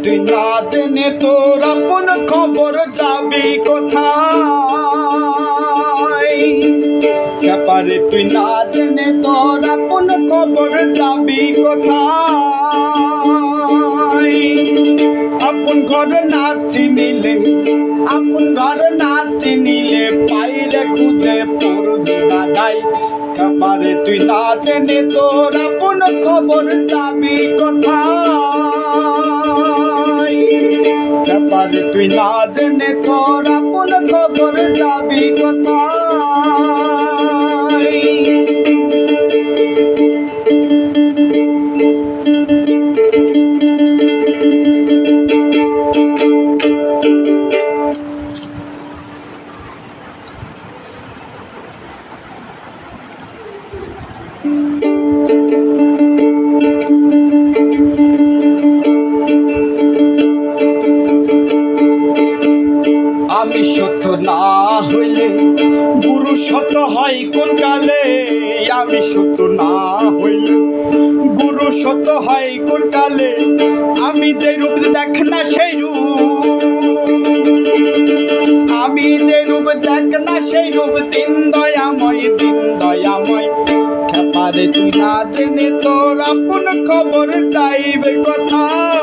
তুই না জেনে তোর আপন খবর যাবি কোথায়? ব্যাপারে তুই না জেনে তোর আপন খবর যাবি কোথায়? আপন ঘর না চিনিলে, আপন ঘর না চিনিলে বাইরে খুঁজে পড়বি বাধাই। ব্যাপারে তুই না জেনে তোর আপন খবর যাবি কোথায়? ব্যাপারে তুই না জেনে তোর আপন খবর যাবি কোথায়? আমি সত্য না হইলে গুরু সত্য হয় কোন কালে? আমি সত্য না হইলে গুরু সত্য হয় কোন কালে? আমি যে রূপ দেখ না সেই রূপ, আমি যে রূপ দেখ না সেই রূপ দিন দয়াময়, দিন দয়াময়। ব্যাপারে তুই না জেনে তোর আপন খবর যাইবে কোথায়?